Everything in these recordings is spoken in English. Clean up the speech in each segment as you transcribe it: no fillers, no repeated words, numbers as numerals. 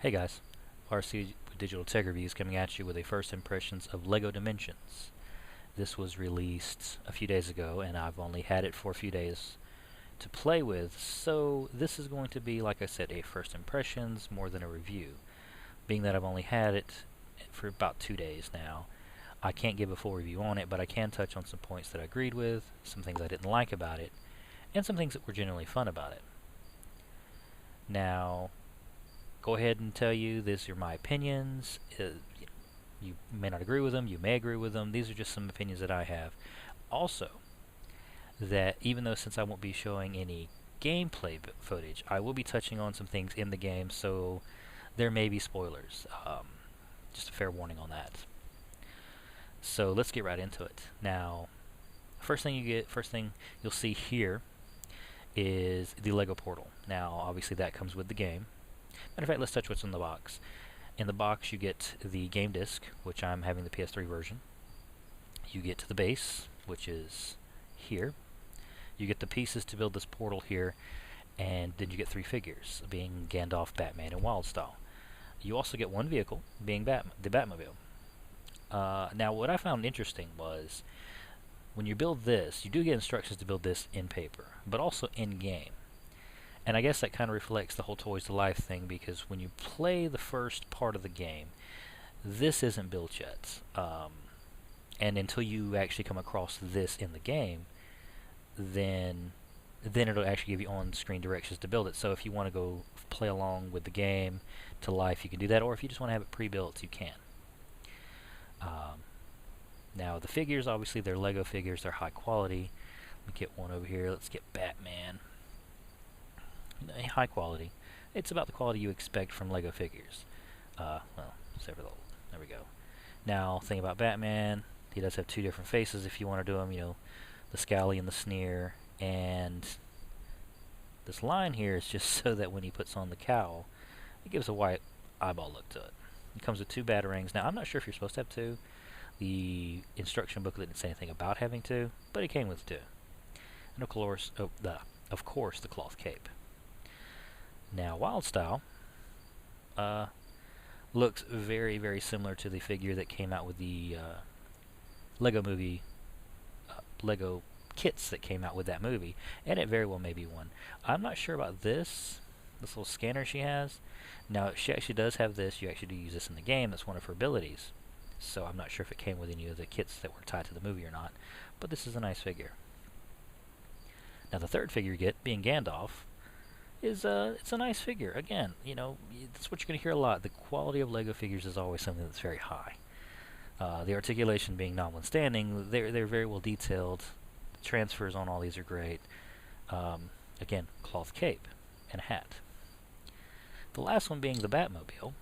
Hey guys, RC Digital Tech Reviews coming at you with a first impressions of LEGO Dimensions. This was released a few days ago and I've only had it for a few days to play with, so this is going to be, like I said, a first impressions more than a review. Being that I've only had it for about 2 days now, I can't give a full review on it, but I can touch on some points that I agreed with, some things I didn't like about it, and some things that were genuinely fun about it. Now, go ahead and tell you these are my opinions. You may not agree with them, you may agree with them. These are just some opinions that I have. Also, that even though since I won't be showing any gameplay footage, I will be touching on some things in the game, so there may be spoilers. Just a fair warning on that. So let's get right into it. Now, first thing you'll see here is the LEGO portal. Now, obviously that comes with the game. Matter of fact, let's touch what's in the box. In the box, you get the game disc, which I'm having the PS3 version. You get the base, which is here. You get the pieces to build this portal here, and then you get 3 figures, being Gandalf, Batman, and Wildstyle. You also get one vehicle, being the Batmobile. Now, what I found interesting was, when you build this, you do get instructions to build this in paper, but also in-game. And I guess that kind of reflects the whole Toys to Life thing, because when you play the first part of the game, this isn't built yet. And until you actually come across this in the game, then it'll actually give you on-screen directions to build it. So if you want to go play along with the game to life, you can do that, or if you just want to have it pre-built, you can. Now the figures, obviously they're LEGO figures, they're high quality. Let me get one over here. Let's get Batman. High quality. It's about the quality you expect from LEGO figures. Well, several. There we go. Now, thing about Batman, he does have 2 different faces if you want to do them. You know, the scowly and the sneer. And this line here is just so that when he puts on the cowl, it gives a white eyeball look to it. It comes with 2 batarangs. Now, I'm not sure if you're supposed to have 2. The instruction booklet didn't say anything about having 2, but it came with 2. And of course, the cloth cape. Now, Wildstyle looks very, very similar to the figure that came out with the LEGO movie, LEGO kits that came out with that movie, and it very well may be one. I'm not sure about this little scanner she has. Now, she actually does have this. You actually do use this in the game. That's one of her abilities. So I'm not sure if it came with any of the kits that were tied to the movie or not, but this is a nice figure. Now, the third figure you get, being Gandalf, it's a nice figure. Again, you know, that's what you're going to hear a lot. The quality of LEGO figures is always something that's very high. The articulation being notwithstanding, they're very well detailed. The transfers on all these are great. Again, cloth cape and a hat. The last one being the Batmobile.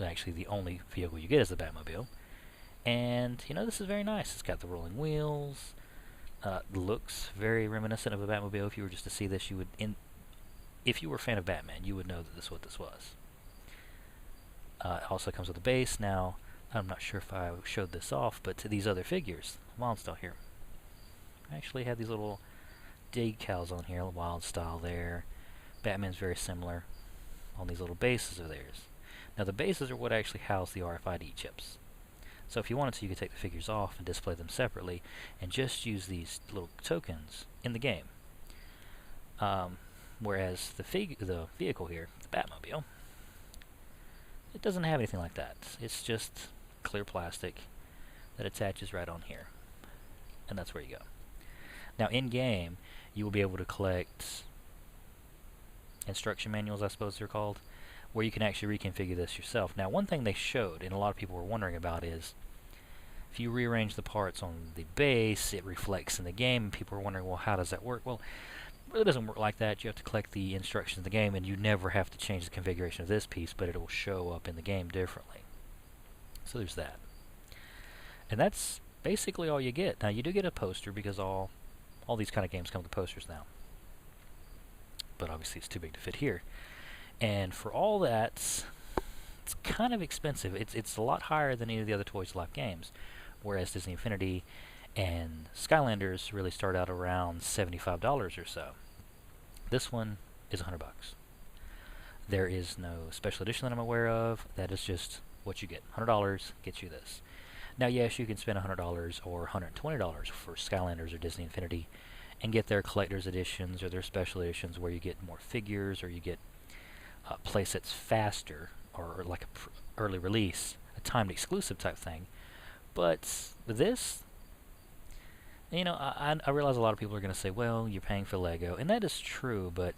Actually, the only vehicle you get is the Batmobile. And, you know, this is very nice. It's got the rolling wheels. Looks very reminiscent of a Batmobile. If you were just to see this, you would, if you were a fan of Batman, you would know that this is what this was. It also comes with a base. Now, I'm not sure if I showed this off, but to these other figures, Wildstyle here, I actually had these little decals on here, Wildstyle there. Batman's very similar on these little bases of theirs. Now, the bases are what actually house the RFID chips. So if you wanted to, you could take the figures off and display them separately and just use these little tokens in the game. Whereas the vehicle here, the Batmobile, it doesn't have anything like that. It's just clear plastic that attaches right on here. And that's where you go. Now, in-game, you will be able to collect instruction manuals, I suppose they're called, where you can actually reconfigure this yourself. Now, one thing they showed, and a lot of people were wondering about, is if you rearrange the parts on the base, it reflects in the game, and people are wondering, well, how does that work? Well, it really doesn't work like that. You have to collect the instructions in the game, and you never have to change the configuration of this piece, but it will show up in the game differently. So there's that. And that's basically all you get. Now, you do get a poster, because all these kind of games come with posters now. But obviously it's too big to fit here. And for all that, it's kind of expensive. It's a lot higher than any of the other Toys to Life games, whereas Disney Infinity and Skylanders really start out around $75 or so. This one is $100. There is no special edition that I'm aware of. That is just what you get. $100 gets you this. Now, yes, you can spend $100 or $120 for Skylanders or Disney Infinity and get their collector's editions or their special editions where you get more figures or you get playsets faster or like a early release, a timed exclusive type thing. But this, you know, I realize a lot of people are going to say, well, you're paying for Lego, and that is true, but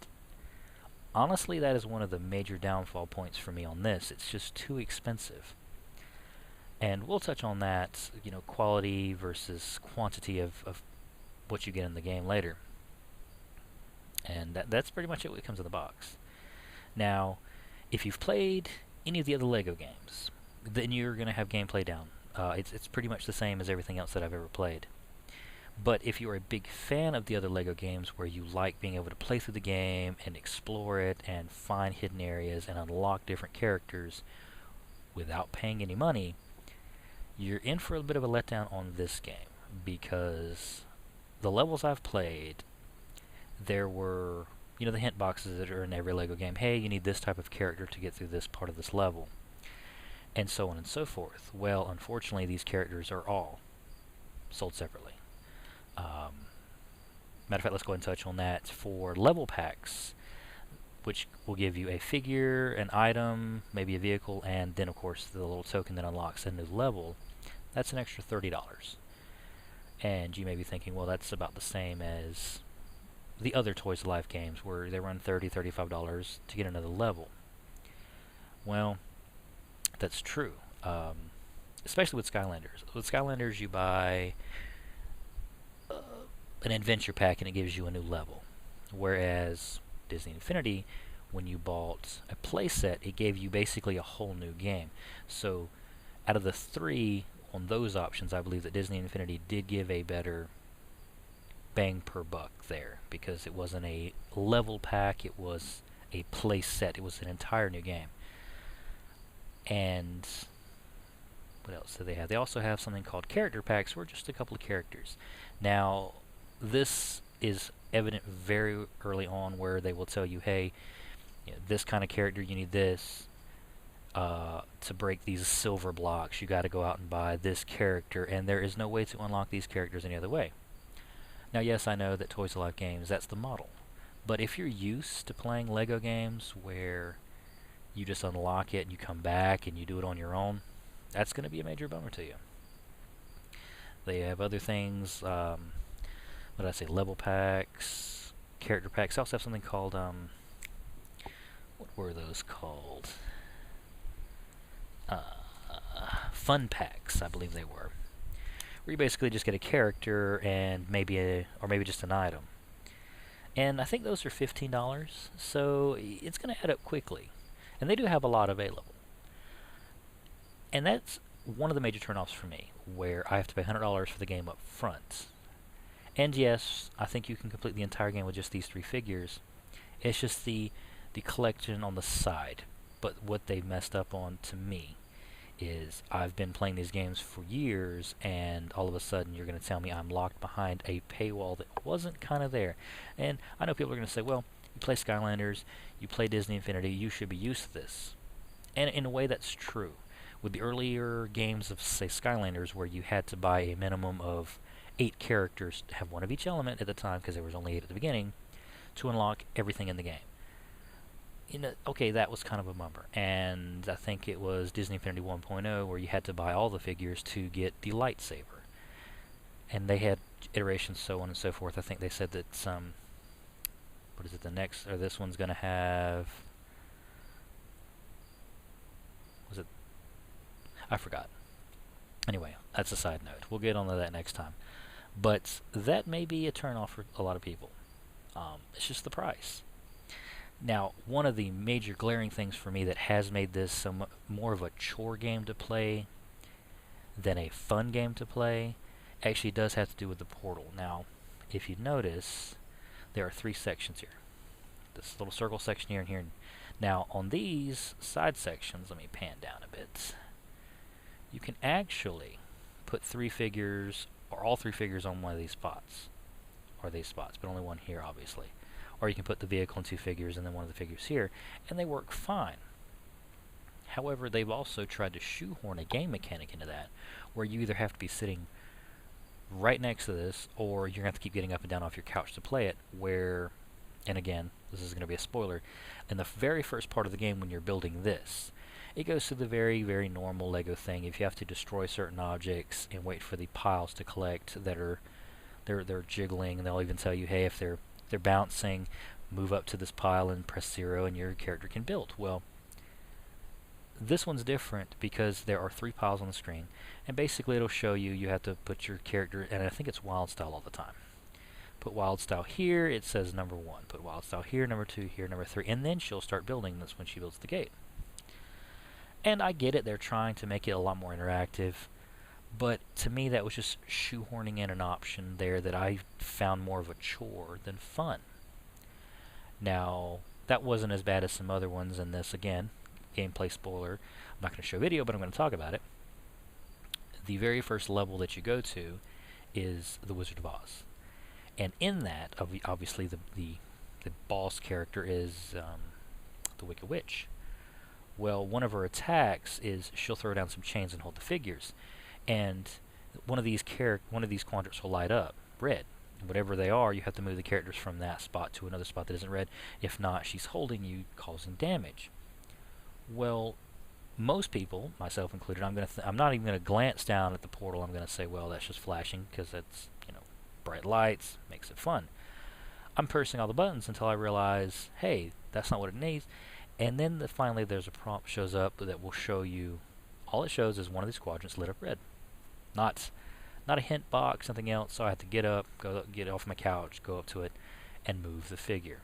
honestly, that is one of the major downfall points for me on this. It's just too expensive. And we'll touch on that, you know, quality versus quantity of what you get in the game later. And that's pretty much it when it comes to the box. Now, if you've played any of the other Lego games, then you're going to have gameplay down. It's pretty much the same as everything else that I've ever played. But if you're a big fan of the other Lego games where you like being able to play through the game and explore it and find hidden areas and unlock different characters without paying any money, you're in for a bit of a letdown on this game, because the levels I've played, there were, you know, the hint boxes that are in every Lego game. Hey, you need this type of character to get through this part of this level, and so on and so forth. Well, unfortunately, these characters are all sold separately. Matter of fact, let's go ahead and touch on that. For level packs, which will give you a figure, an item, maybe a vehicle, and then of course the little token that unlocks a new level, that's an extra $30. And you may be thinking, well, that's about the same as the other Toys to Life games where they run $30, $35 to get another level. Well, that's true, especially with Skylanders. With Skylanders, you buy an adventure pack and it gives you a new level, whereas Disney Infinity, when you bought a playset, it gave you basically a whole new game. So out of the three on those options, I believe that Disney Infinity did give a better bang per buck there, because it wasn't a level pack, it was a playset, it was an entire new game. And what else do they have? They also have something called character packs, where just a couple of characters. Now, this is evident very early on, where they will tell you, hey, you know, this kind of character, you need this. To break these silver blocks, you got to go out and buy this character, and there is no way to unlock these characters any other way. Now, yes, I know that Toys to Life games, that's the model. But if you're used to playing Lego games where you just unlock it and you come back and you do it on your own, that's going to be a major bummer to you. They have other things, what did I say, level packs, character packs. They also have something called, what were those called? Fun packs, I believe they were, where you basically just get a character and maybe just an item. And I think those are $15, so it's going to add up quickly. And they do have a lot available. And that's one of the major turnoffs for me, where I have to pay $100 for the game up front. And yes, I think you can complete the entire game with just these three figures. It's just the collection on the side. But what they've messed up on, to me, is I've been playing these games for years, and all of a sudden you're going to tell me I'm locked behind a paywall that wasn't kind of there. And I know people are going to say, well, you play Skylanders, you play Disney Infinity, you should be used to this. And in a way, that's true. With the earlier games of, say, Skylanders, where you had to buy a minimum of 8 characters to have one of each element at the time, because there was only 8 at the beginning, to unlock everything in the game. Okay, that was kind of a bummer. And I think it was Disney Infinity 1.0 where you had to buy all the figures to get the lightsaber. And they had iterations, so on and so forth. I think they said that what is it, the next, or this one's going to have, was it, I forgot. Anyway, that's a side note. We'll get onto that next time. But that may be a turn-off for a lot of people. It's just the price. Now, one of the major glaring things for me that has made this more of a chore game to play than a fun game to play actually does have to do with the portal. Now, if you notice, there are 3 sections here. This little circle section here and here. Now, on these side sections, let me pan down a bit. You can actually put 3 figures, or all 3 figures on one of these spots. Or these spots, but only one here, obviously. or you can put the vehicle in two figures and then one of the figures here, and they work fine. However, they've also tried to shoehorn a game mechanic into that, where you either have to be sitting right next to this, or you're going to have to keep getting up and down off your couch to play it, where, and again, this is going to be a spoiler, in the very first part of the game when you're building this, it goes through the very, very normal Lego thing. If you have to destroy certain objects and wait for the piles to collect that are, they're jiggling, and they'll even tell you, hey, if they're bouncing, move up to this pile and press 0 and your character can build. Well, this one's different because there are 3 piles on the screen, and basically it'll show you, you have to put your character, and I think it's wild style all the time. Put wild style here, it says number 1. Put wild style here, number 2, here, number 3, and then she'll start building. That's when she builds the gate. And I get it, they're trying to make it a lot more interactive, but to me that was just shoehorning in an option there that I found more of a chore than fun. Now, that wasn't as bad as some other ones in this. Again, gameplay spoiler. I'm not going to show video, but I'm going to talk about it. The very first level that you go to is the Wizard of Oz. And in that, obviously, the boss character is the Wicked Witch. Well, one of her attacks is she'll throw down some chains and hold the figures. And one of these quadrants will light up red. And whatever they are, you have to move the characters from that spot to another spot that isn't red. If not, she's holding you, causing damage. Well, most people, myself included, I'm not even going to glance down at the portal. I'm going to say, well, that's just flashing because that's, bright lights, makes it fun. I'm pressing all the buttons until I realize, hey, that's not what it needs. And then finally there's a prompt shows up that will show you, all it shows is one of these quadrants lit up red. Not a hint box, something else, so I have to get up, get off my couch, go up to it, and move the figure.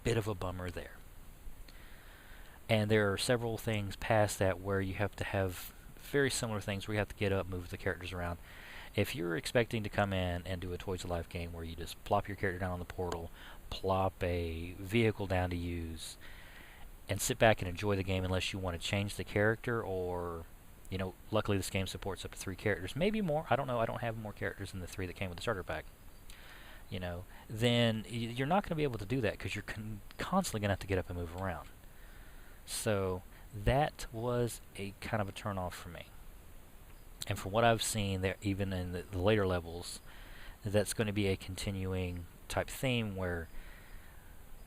Bit of a bummer there. And there are several things past that where you have to have very similar things where you have to get up, move the characters around. If you're expecting to come in and do a Toys to Life game where you just plop your character down on the portal, plop a vehicle down to use, and sit back and enjoy the game unless you want to change the character, or, luckily this game supports up to 3 characters, maybe more, I don't know, I don't have more characters than the 3 that came with the starter pack, then you're not going to be able to do that because you're constantly going to have to get up and move around. So that was a kind of a turn off for me. And from what I've seen, there, even in the later levels, that's going to be a continuing type theme where,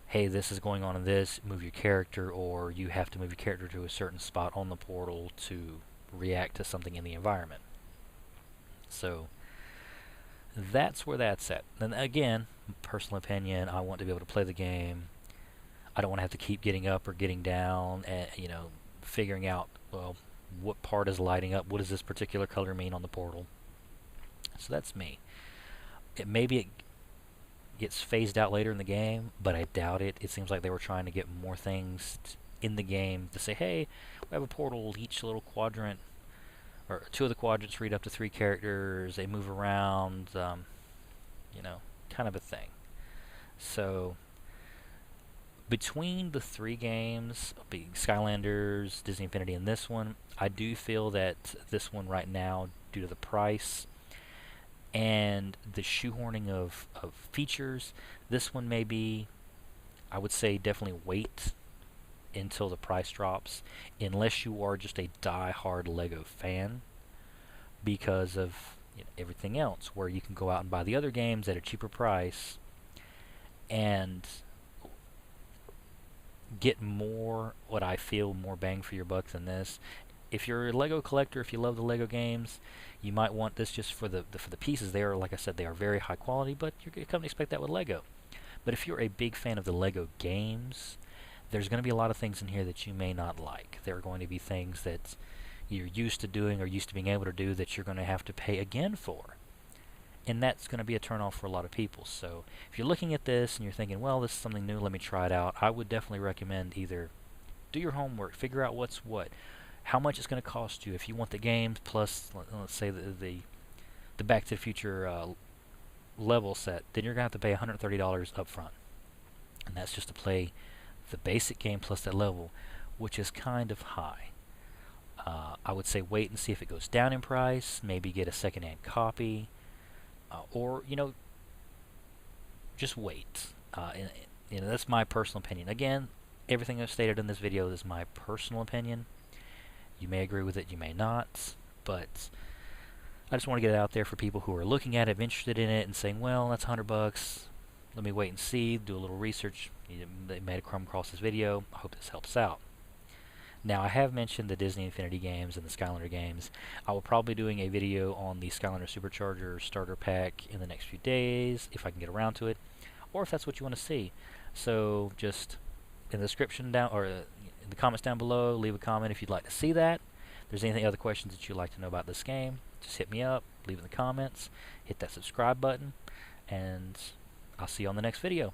hey, this is going on in this, move your character, or you have to move your character to a certain spot on the portal to react to something in the environment. So that's where that's at. And again, personal opinion, I want to be able to play the game. I don't want to have to keep getting up or getting down and, figuring out, well, what part is lighting up, what does this particular color mean on the portal. So that's me. Maybe it gets phased out later in the game, but I doubt it. It seems like they were trying to get more things in the game to say, hey, we have a portal, each little quadrant, or 2 of the quadrants read up to 3 characters, they move around, kind of a thing. So between the 3 games, Skylanders, Disney Infinity, and this one, I do feel that this one right now, due to the price and the shoehorning of features, this one may be, I would say, definitely wait until the price drops, unless you are just a die-hard Lego fan, because of everything else, where you can go out and buy the other games at a cheaper price and get more, what I feel, more bang for your buck than this. If you're a Lego collector, if you love the Lego games, you might want this just for the pieces. They are, like I said, they are very high quality, but you're going to come to expect that with Lego. But if you're a big fan of the Lego games, there's going to be a lot of things in here that you may not like. There are going to be things that you're used to doing or used to being able to do that you're going to have to pay again for. And that's going to be a turn-off for a lot of people. So if you're looking at this and you're thinking, well, this is something new, let me try it out, I would definitely recommend either do your homework, figure out what's what, how much it's going to cost you. If you want the games plus, let's say, the Back to the Future level set, then you're going to have to pay $130 up front. And that's just to play the basic game plus that level, which is kind of high. I would say wait and see if it goes down in price, maybe get a second-hand copy, or, just wait. And, you know, that's my personal opinion. Again, everything I've stated in this video is my personal opinion. You may agree with it, you may not, but I just want to get it out there for people who are looking at it, interested in it, and saying, well, that's $100. Let me wait and see, do a little research. They made a come across this video. I hope this helps out. Now, I have mentioned the Disney Infinity games and the Skylander games. I will probably be doing a video on the Skylander Supercharger starter pack in the next few days, if I can get around to it, or if that's what you want to see. So, just in the description down, or in the comments down below, leave a comment if you'd like to see that. If there's anything other questions that you'd like to know about this game, just hit me up, leave it in the comments, hit that subscribe button, and I'll see you on the next video.